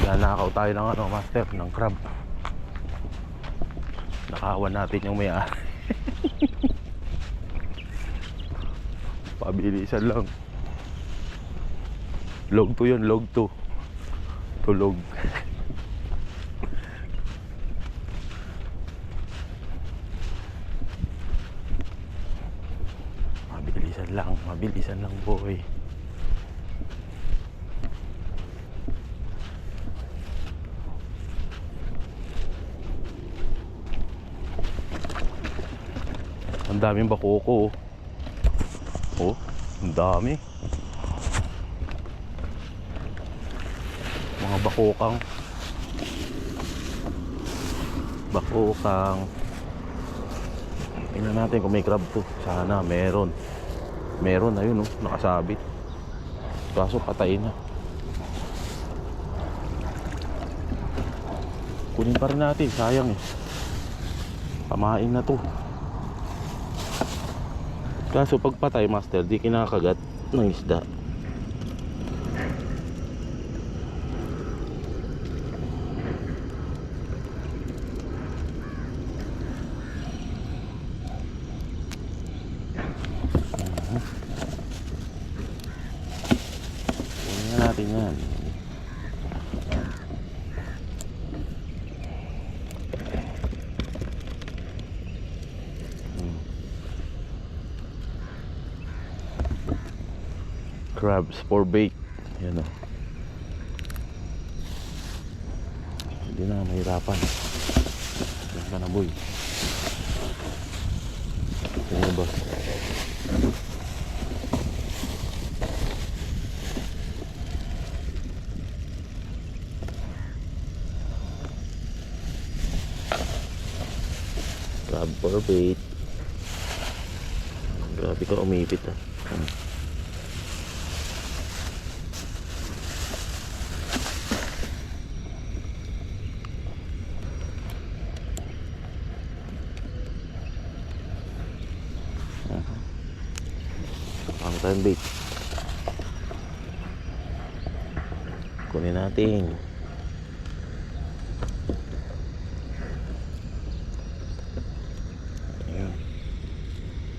Nanakaw tayo ng ano, master, ng crab. Nakawan natin yung may-ari. Pabilisan lang. Log 2 yun, log 2. Tulog. Mabilisan lang boy. Ang daming bakoko. Oh, ang dami. Mga bakokang. Tingnan natin kung may crab to. Sana meron. Meron, ayun oh, nakasabit. Kaso patay na. Kunin pa rin natin, sayang eh. Pamain na to. Kaso pag patay, master, di kinakagat ng isda. Kunin natin yan. Crabs for bait. Yan o. Hindi na mahirapan. Diyan ka na boy. Yan na boss. Crab for bait. Grabe ka umipit ah. Ang time bait. Kunin natin. Ayun.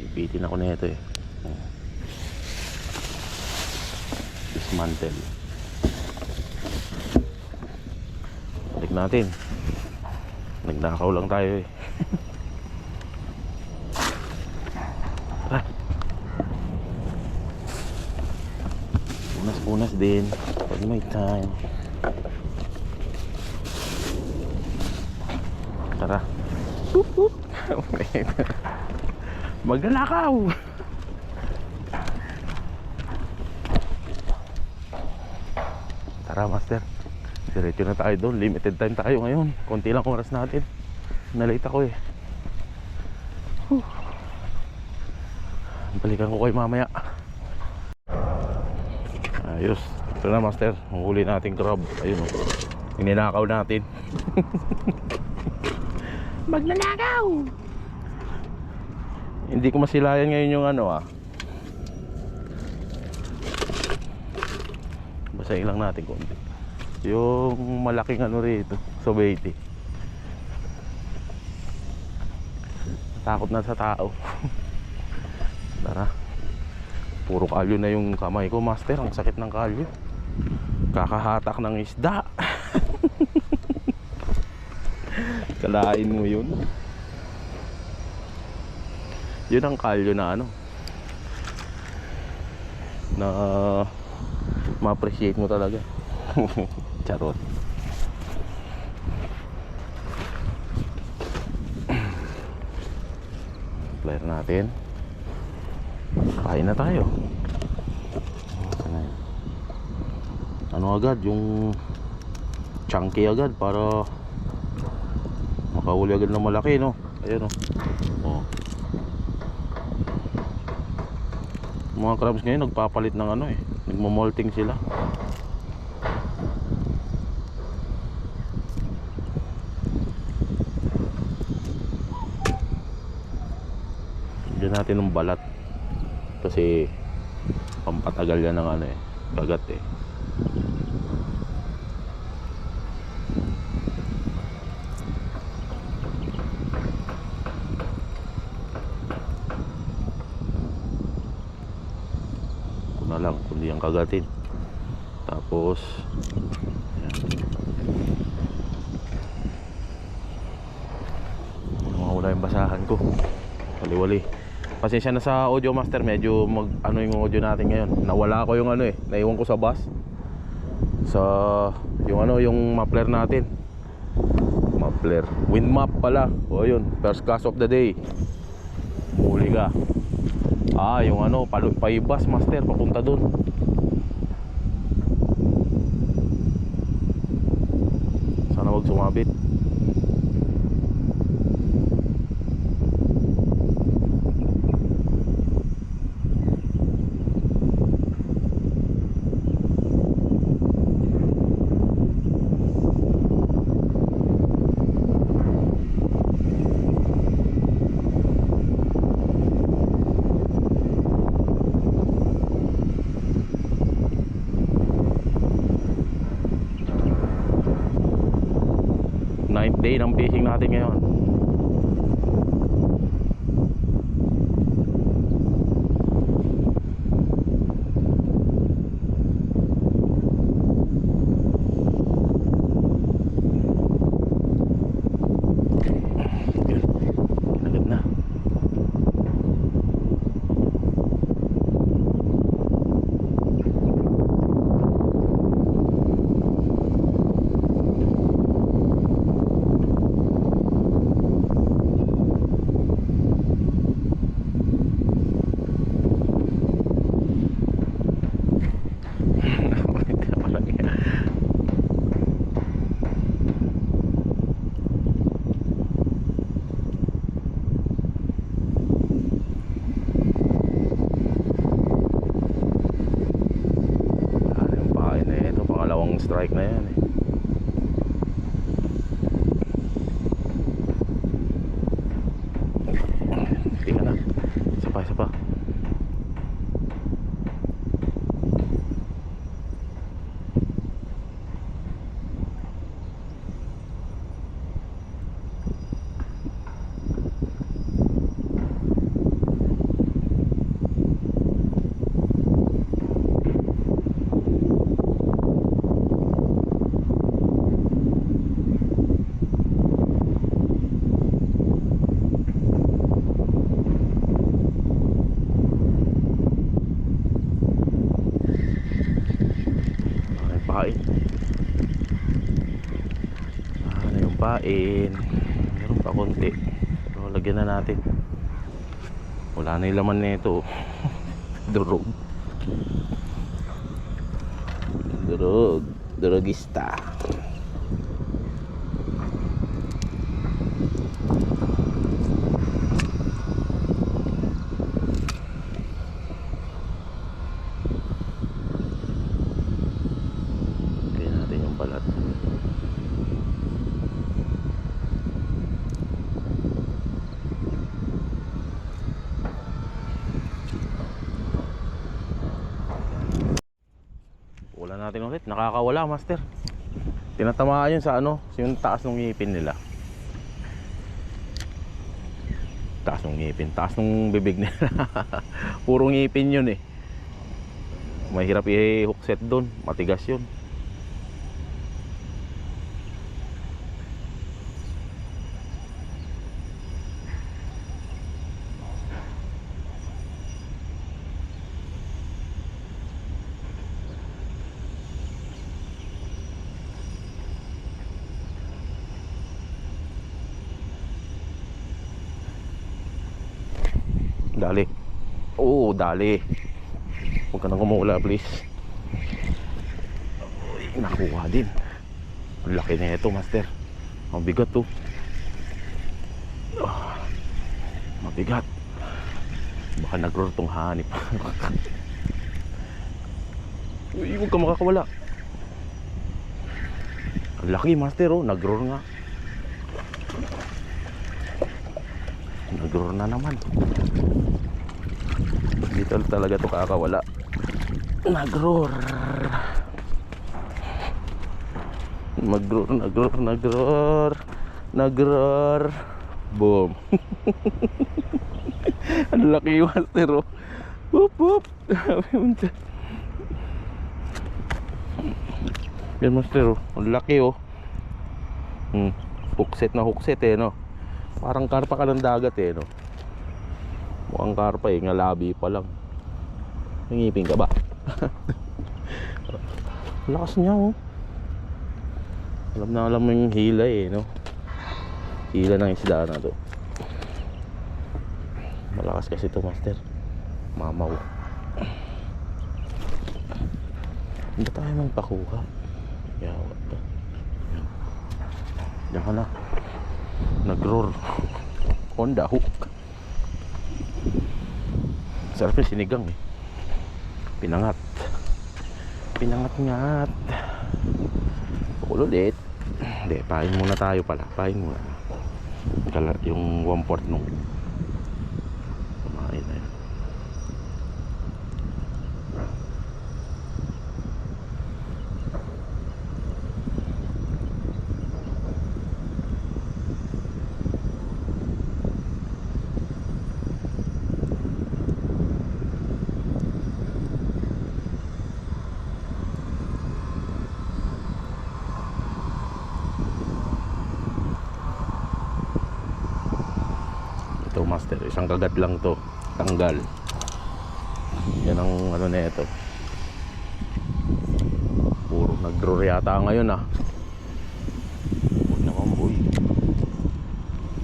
Ipitin ako na ito eh. Dismantle. Balik natin. Nagnakaw lang tayo eh. Unas din pag may time. Tara. Maglalakaw. Tara master, diretso na tayo doon. Limited time tayo ngayon. Konti lang oras natin. Nalate ako eh. Balikan ko kayo mamaya. Ayos. Ito na master, ang huli nating crab. Ayun o, ininakaw natin. Magnanakaw. Hindi ko masilayan ngayon yung ano ah. Basahin lang natin konti. Yung malaking ano rito, sobete. Takot na sa tao. Tara. Puro kalyo na yung kamay ko master. Ang sakit ng kalyo. Kakahatak ng isda. Kalain mo yun. Yun ang kalyo na ano, na ma-appreciate mo talaga. Charot. Player natin. Kain na tayo. Ano agad, yung chunky agad para makahuli agad ng malaki no. Ayun oh. Mga crabs ngayon nagpapalit ng ano eh, nagmo-molting sila. Diyan natin ng balat kasi pampatagal yan ng ano eh, bagat eh. niyang kagatin. Tapos wala yung basahan ko. Wali-wali. Pasensya na sa audio master, medyo ano yung audio natin ngayon. Nawala ko yung naiwan ko sa bus. Sa yung muffler natin. Muffler. Wind map pala. O yun, first class of the day. Muli ka. Yung paibas master, papunta dun. Sana wag sumabit. Ninth day ng fishing natin ngayon. Yun, agad na. Strike na yan Tingnan na. Isa pa. Pain. Meron pa konti. So, lagyan na natin. Wala na yung laman nito. Durugista. Lagyan natin yung balat. Natin ulit, nakakawala master. Tinatamaan yun sa yung taas ng ngipin nila. Taas ng ngipin, taas ng bibig nila. Puro ngipin yun Mahirap i-hook set doon, matigas yun. Dali. Oo, dali. Huwag ka nang kumula, please. Uy, nakuha din. Ang laki na ito, master. Ang bigat to. Mabigat. Baka nag-roar tong hanip. Uy, huwag ka makakawala. Ang laki, master. Nag-roar nga. Nag-roar na naman. Dito talaga to kakawala. Nag-roar. Nag-roar. Boom. Ang laki, master. Whoop whoop. Yan master oh. Ang laki oh. Hookset na hookset eh no. Parang karpa ka ng dagat eh no. Mukhang karpa eh, ngalabi pa lang. Nangipin ka ba? Lakas niya oh. Alam na alam mo yung hila eh no. Hila ng isda na to. Malakas kasi to master. Mamaw. Hindi tayo magpakuha. Yawat to. Diyan ka na. Nag-roar on the hook. Sarap yung sinigang eh. Pinangat. Pinangat-ngat. Pukul ulit. Hindi, pahin muna tayo pala. Pahin muna. Yung 1/4 nung kumain na yun. Ito master, isang kagat lang to, tanggal. Yan ang ano na ito. Puro nag-draw yata ngayon ah. Huwag naman boy.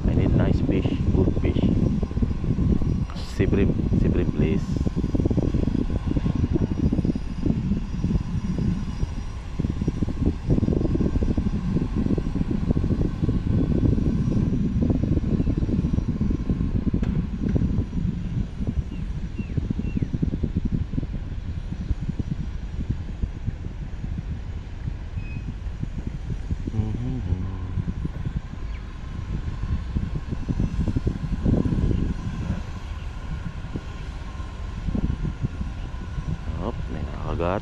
I need nice fish, good fish. Sibrim please. Hop, may nakagat.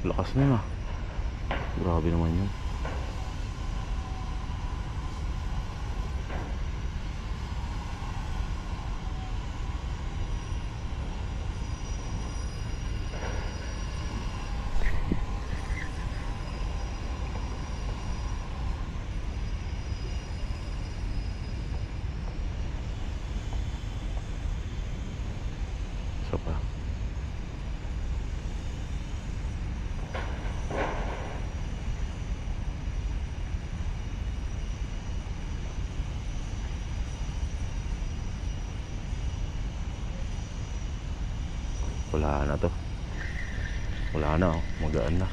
Lakas na. Grabe naman yun. So pa. Wala na to. Wala na oh. Magaan na.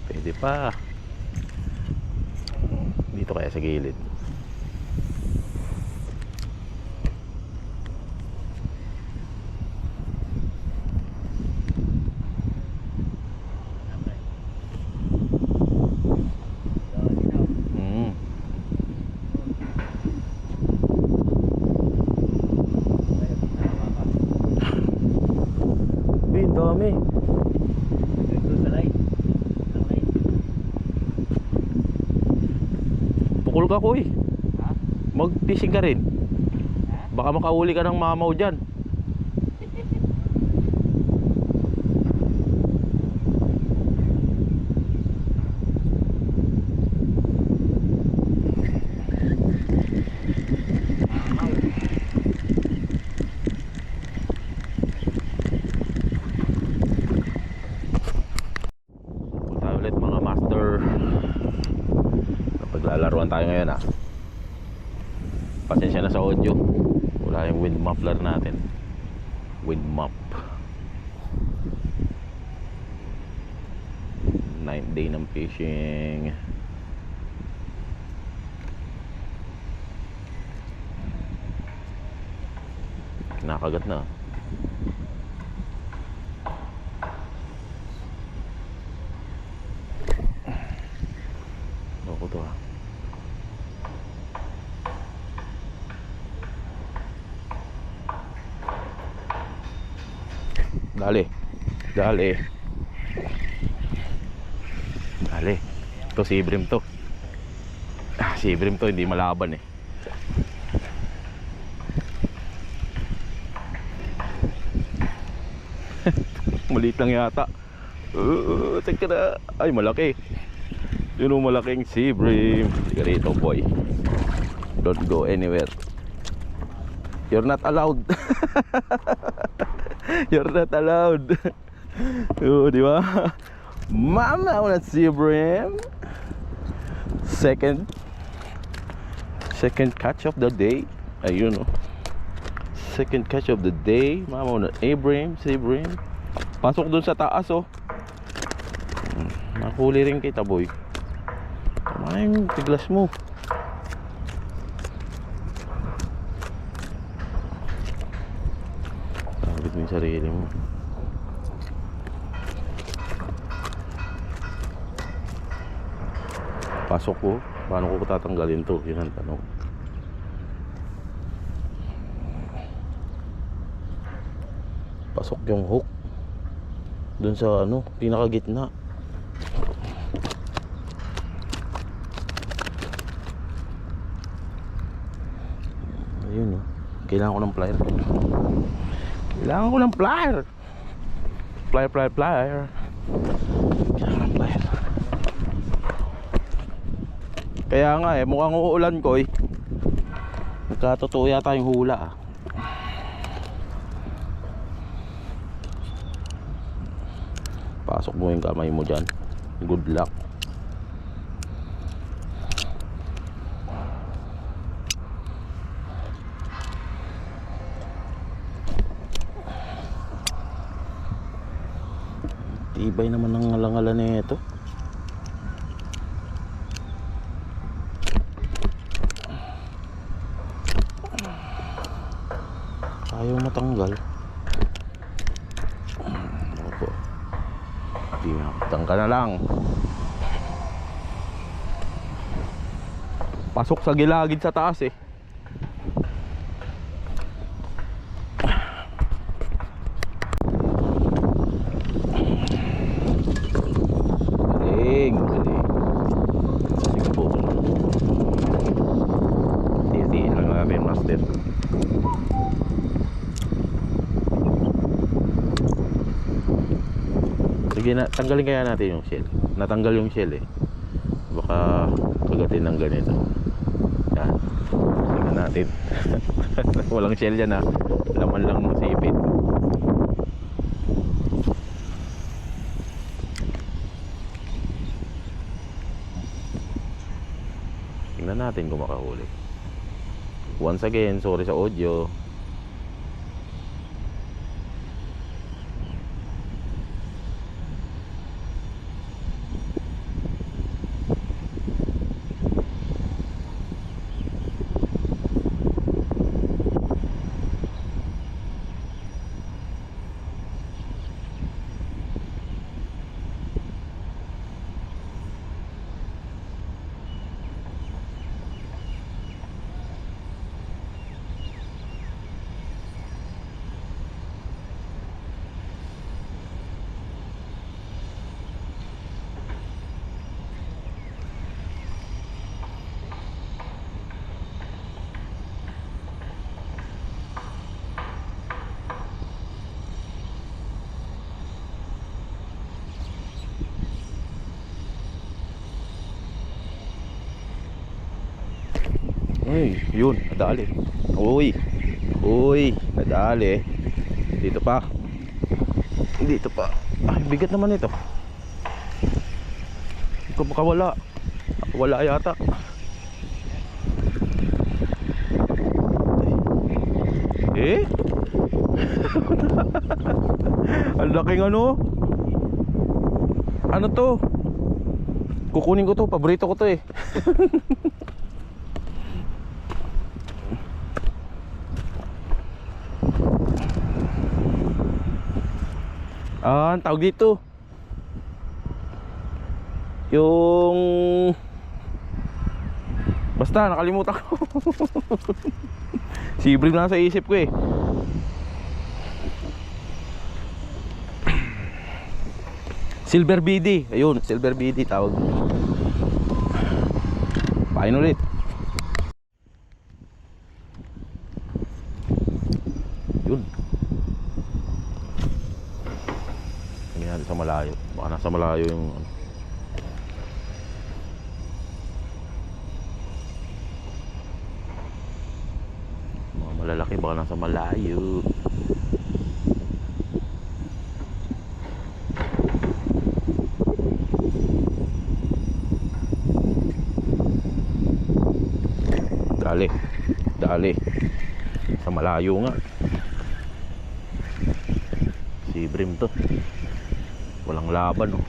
Pwede pa. Dito kaya sa gilid. Dami. Pukul ka kuy. Mag-fishing ka rin. Baka makauli ka ng mamaw dyan. Naglalaruan tayo ngayon ah. Pasensya na sa audio. Wala yung wind muffler natin. Wind map. 9th day ng fishing. Nakagat na. Loko to ha. Dali. Dali. Dali. Ito si Ibrim to. Si Ibrim to hindi malaban eh. Maliit lang yata. Teka na. Ay malaki. Yun ang malaking si Ibrim. Teka rito boy. Don't go anywhere. You're not allowed. You're not allowed. Di ba? Mama, wala si Ibrim. Second catch of the day. Ayun oh. Second catch of the day. Mama, wala Ibrim, si Ibrim. Pasok dun sa taas oh. Nakuli rin kita boy. Tama yung tiglas mo. Sabit mo yung sarili mo. Pasok ko. Paano ko tatanggalin to? Yun ang tanong. Pasok yung hook dun sa ano, pinakagitna. Ayun oh. Kailangan ko ng plier. Kailangan ko ng plier. Plier. Kailangan ng plier. Kaya nga eh, mukhang uulan ko eh. Nagkatotoo yata yung hula ah. Pasok mo yung kamay mo dyan. Good luck. Tibay naman ng ngalangalan na ito. Ayaw matanggal. Opo. Tangka na lang. Pasok sa gilagid sa taas eh. Galing. Sige po. Titiin lang natin master. Sige na, tanggalin kaya natin yung shell. Natanggal yung shell eh. Baka kagatin ng ganito. Yan. Tingnan natin. Walang shell dyan ha. Laman lang ng sipit. Tingnan natin kung makahuli. Once again, sorry sa audio. Uy, yun, nadali. Uy, nadali. Dito pa. Ay, bigat naman ito. Hindi ko makawala. Wala yata. Eh? Ang laking ano? Ano to? Kukunin ko to, paborito ko to eh. Ang tawag dito, yung basta nakalimutan ko. Si Brim nasa isip ko eh. Silver BD, ayun, Silver BD tawag. Pain ulit. Yun. Tingnan natin sa malayo. Baka nasa malayo yung ano. Mga malalaki baka nasa malayo. Dali. Dali. Sa malayo nga. Si Brim to. Walang laban oh.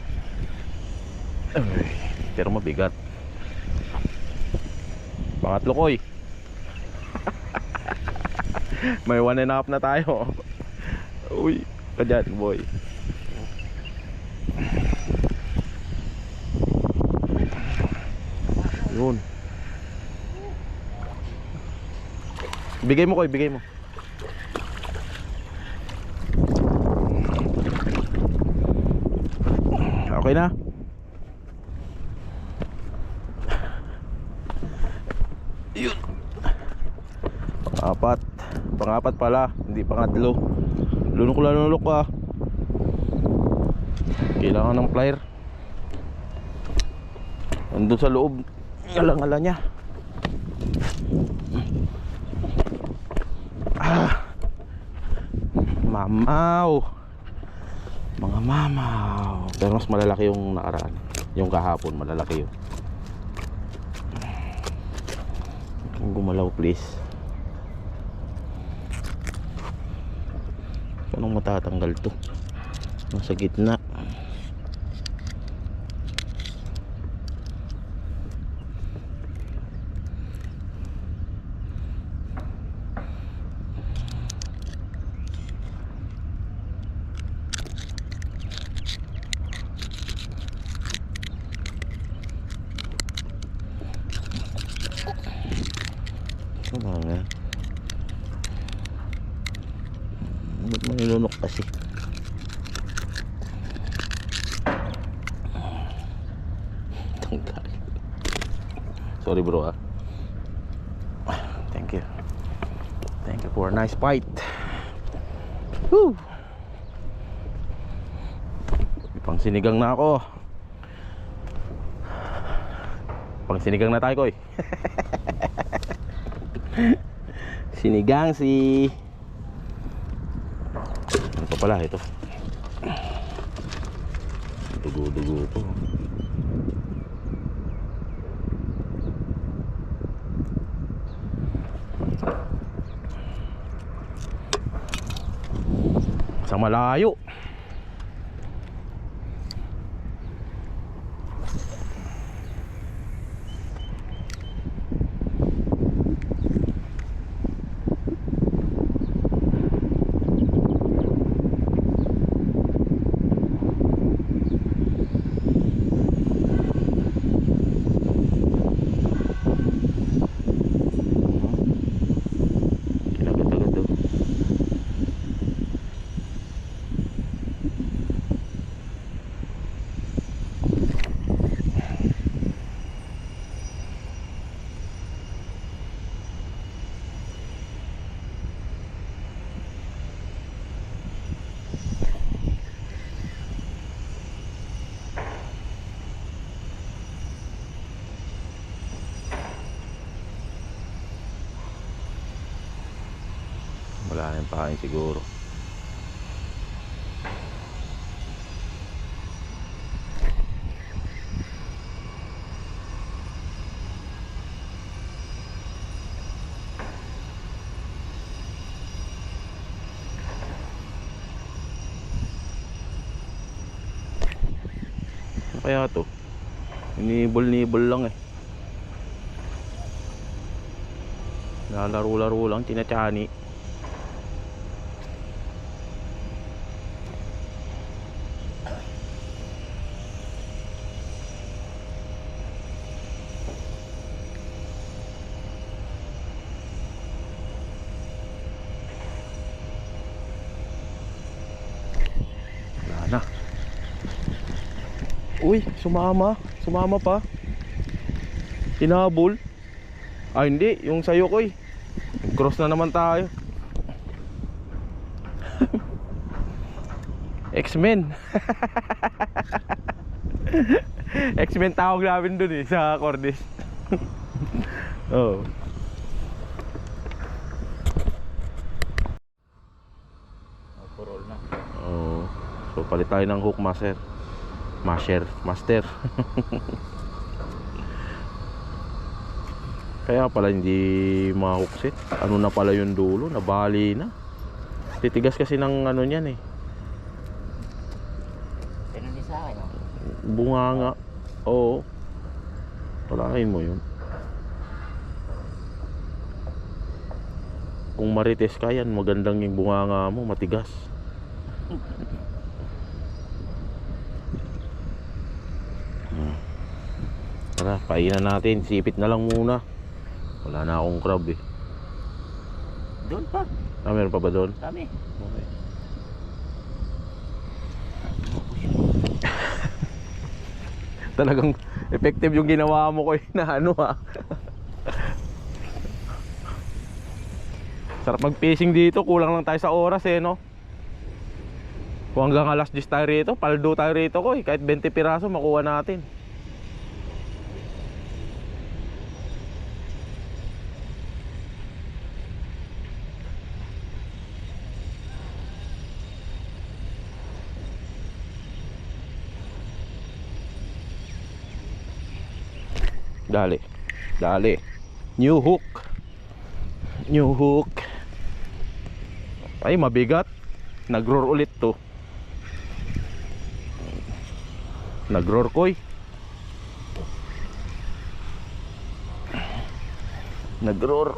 Ay, pero mabigat. Pangatlo ko eh. May 1.5 na tayo. Uy, kadyan boy. Yun. Bigay mo ko, bigay mo. Okay na. Yun. Pangapat pala, hindi pangatlo. Lunok ka. Kailangan ng plier. Andun sa loob, alang-ala niya. Mamaw. Mga mamaw. Pero mas malalaki yung nakaraan. Yung kahapon, malalaki yun. Kung gumalaw please. Anong matatanggal to? Nasa gitna. Mga ba't manilunok kasi? Tanggal. Sorry bro ah. Thank you. Thank you for a nice fight. Woo! Pang sinigang na ako. Pang sinigang na tayo koy. Sinigang si ano pa pala ito? Dugo-dugo to. Sa malayo. Wala na yung pakain siguro. Ano kaya to? Nibol-nibol lang eh. Lalaro-laro lang, tinatyani. Wala na. Uy, sumama. Sumama pa. Hinabol. Ah, hindi. Yung sayo ko eh. Cross na naman tayo. X-Men. X-Men tawag namin dun eh, sa Cordes. Oh. Purol na. Oh. So palit tayo ng hook master. Master. Kaya pala hindi ma-hookset. Ano na pala yung dulo, nabali na. Titigas kasi ng ano niyan eh. Ganun din sa akin, oh. Bunganga. Oo. Tulahin mo yun. Kung marites ka yan, magandang yung bunganga mo, matigas. Tara, painan natin. Sipit na lang muna. Wala na akong crab eh. Doon pa. Ah, meron pa ba doon? Dami. Okay. Talagang effective yung ginawa mo ko eh, na ano ha. Sarap mag-fishing dito, kulang lang tayo sa oras eh no. Kung hanggang alas 10 tayo rito, paldo tayo rito ko eh. Kahit 20 piraso makuha natin. Dali. Dali. New hook. New hook. Ay, mabigat. Nag-roar ulit to. Nag-roar koy. Nag-roar.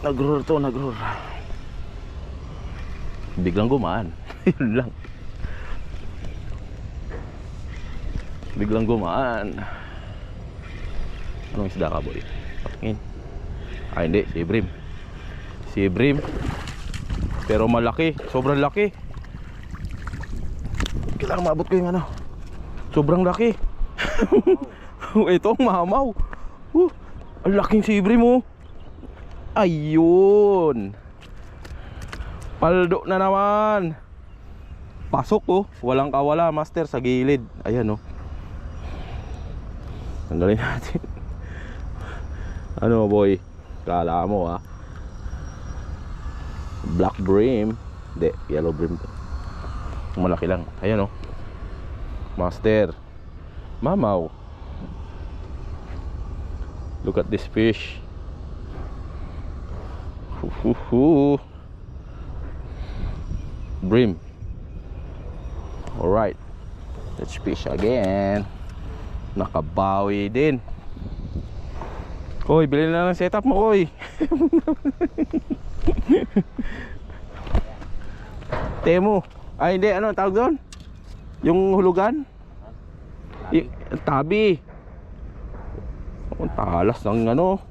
Nag-roar to, nag-roar. Biglang gumaan. Yun lang. Biglang gumaan. Anong isda ka, boy? Pakingin. Ah, hindi. Si Brim. Si Brim. Pero malaki. Sobrang laki. Kailangan maabot ko yung ano. Sobrang laki. Ito ang mamaw. Ang laking si Brim oh. Ayun. Paldo na naman. Pasok oh. Walang kawala, master, sa gilid. Ayan oh. Tanggalin natin. Ano boy? Kala mo ha? Black brim. Hindi, yellow brim to. Malaki lang. Ayan oh. Master. Mamaw. Look at this fish. Brim. Alright. Let's fish again. Nakabawi din. Koy, bilhin na ng setup mo, Koy. Temo. Ay, hindi. Ano tawag doon? Yung hulugan? Tabi. Ang talas ng ano.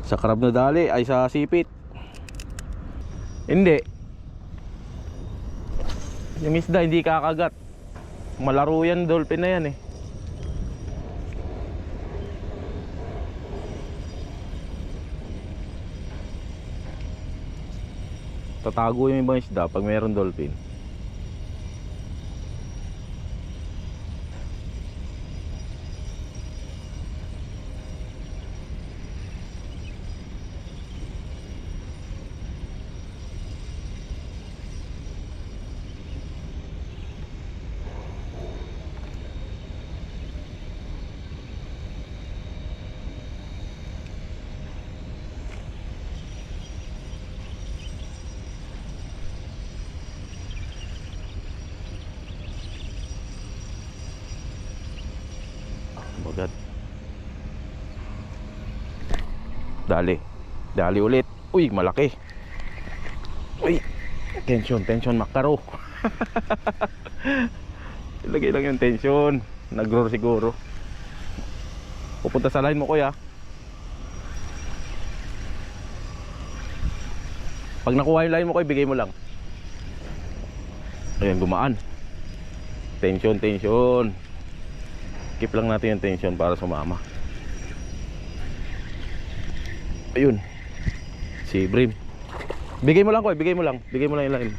Sa crab na dali. Ay, sa sipit. Hindi. Yung isda, hindi kakagat. Malaro yan, dolphin na yan eh. Tatago yung ibang isda pag mayroon dolphin. agad. Dali. Dali ulit. Uy, malaki. Uy, tension makaro. Ilagay lang yung tension. Nag-roar siguro. Pupunta sa line mo, kuya. Pag nakuha yung line mo, kuya, bigay mo lang. Ayan, gumaan. Tension. Keep lang natin yung tension para sumama. Ayun. Si Brim. Bigay mo lang, kuya, bigay mo lang yung line.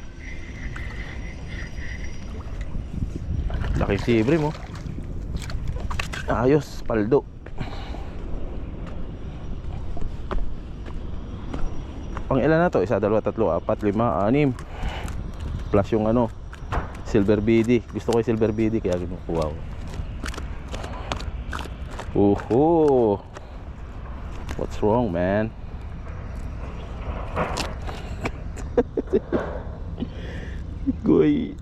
Laki si Brim, oh. Ayos, paldo. Pang ilan na to? 1, 2, 3, 4, 5, 6 plus yung ano, silver BD. Gusto ko yung silver BD kaya kinukuha ko. What's wrong, man? Agoy.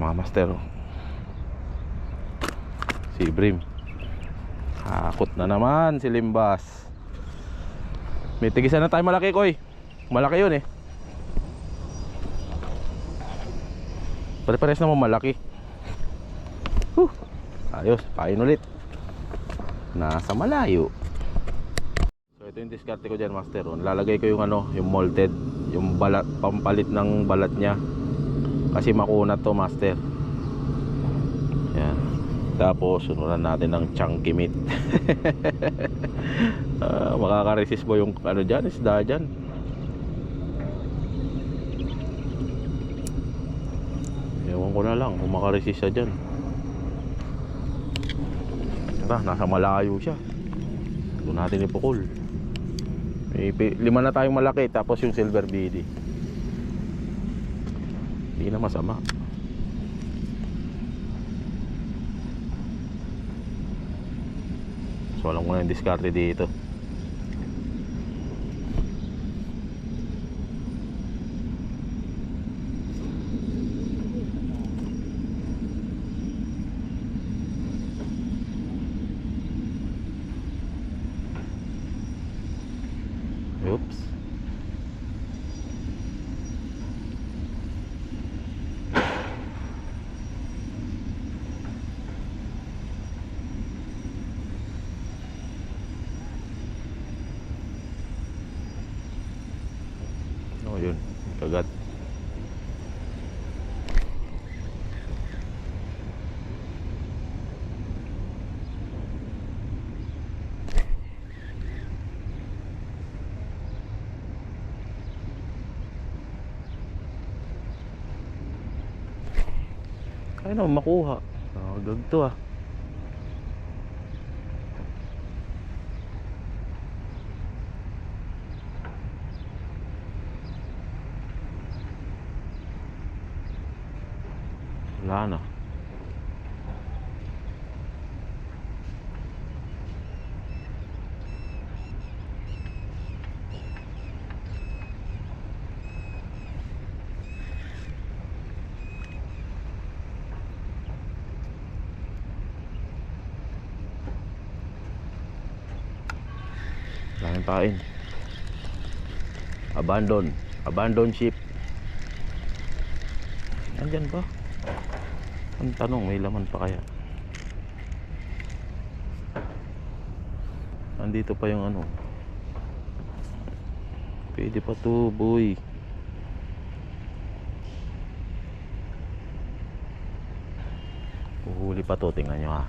Mga master. Si Brim. Hakot na naman si Limbas. May tigisan na tayo malaki, koy. Malaki yun eh. Pare-pares naman malaki. Ayos, pain ulit. Nasa malayo. So ito yung diskarte ko dyan, master. Lalagay ko yung ano, yung molded, yung balat, pampalit ng balat nya. Kasi makunat to, master. Yan. Tapos sunuran natin ng chunky meat. Makaka-resist mo yung ano dyan, isda dyan. Ewan ko na lang kung makaresist siya dyan. Nasa malayo siya. Doon natin ipukul. May 5 na tayong malaki, tapos yung silver BD. Hindi na masama. So alam ko na yung diskarte dito. Oops. Oh, yun. Kagat. Kaya naman makuha. Nakagag to ah. Wala na. Daming pain. Abandon ship. Andyan ba? Ang tanong, may laman pa kaya? Andito pa yung ano. Pwede pa to, boy. Uhuli pa to, tingnan nyo ha.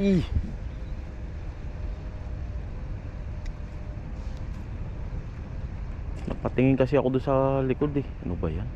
Ih. Napatingin kasi ako doon sa likod eh. Ano ba yan?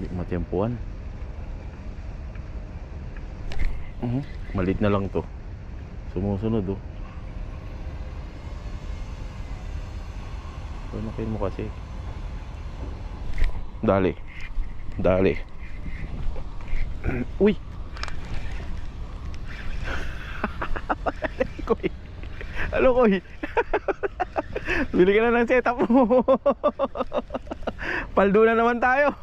Hindi matempuan. Malit na lang to. Sumusunod oh. Panakin mo kasi. Dali. Dali. Uy. Koy. Ano koy? Bili ka na ng setup mo. Paldo na naman tayo.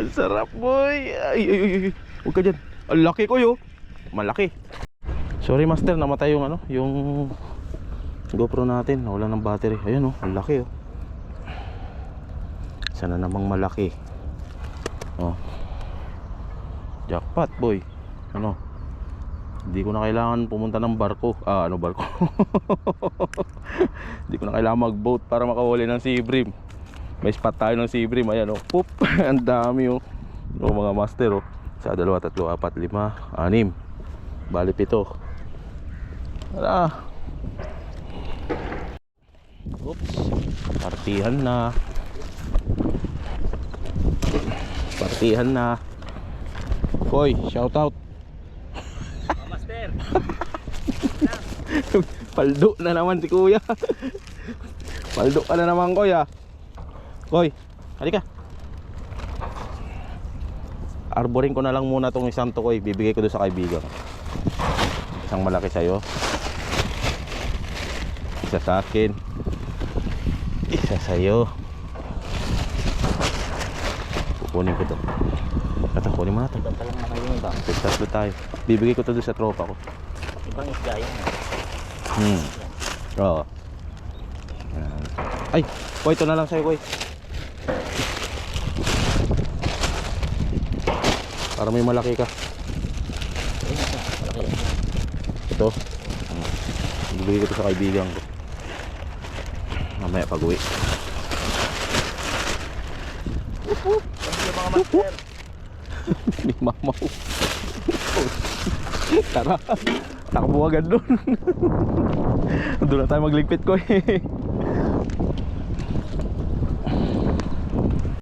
Ang sarap boy. Ay. Huwag ka dyan. Ang laki ko yo. Malaki. Sorry master, namatay yung ano, yung GoPro natin. Nawala ng battery. Ayun oh, ang laki oh. Sana namang malaki. Oh. Jackpot boy. Ano? Hindi ko na kailangan pumunta ng barko. Ano barko? Hindi ko na kailangan mag-boat para makahuli ng sea bream. May spot tayo ng sea bream. Ayan oh. Poop. Ang dami oh. Oh mga master oh. 1, 2, 3, 4, 5, 6. Bali 7. Wala. Oops. Partihan na. Partihan na. Koy, shout out. Master. Paldo na naman si kuya. Paldo ka na naman kuya. Koy, halika. Arboring ko na lang muna tong isang to koy. Bibigay ko doon sa kaibigan. Isang malaki sa'yo. Isa sa akin. Isa sa'yo. Kukunin ko to. Ito, kunin mo na to. Iba pa lang na kayo ba? Tatlo tayo. Bibigay ko to doon sa tropa ko. Ibang isda yan. Oo. Yan. Ay, koy, ito na lang sa'yo koy. Para may malaki ka. Ayun na, malaki yan. Ito. Bibigay ko to sa kaibigan ko. Mamaya pag uwi. Kasi yung mga master. Ni mama ko. Tara. Takbo agad doon. Doon na tayo magligpit ko eh.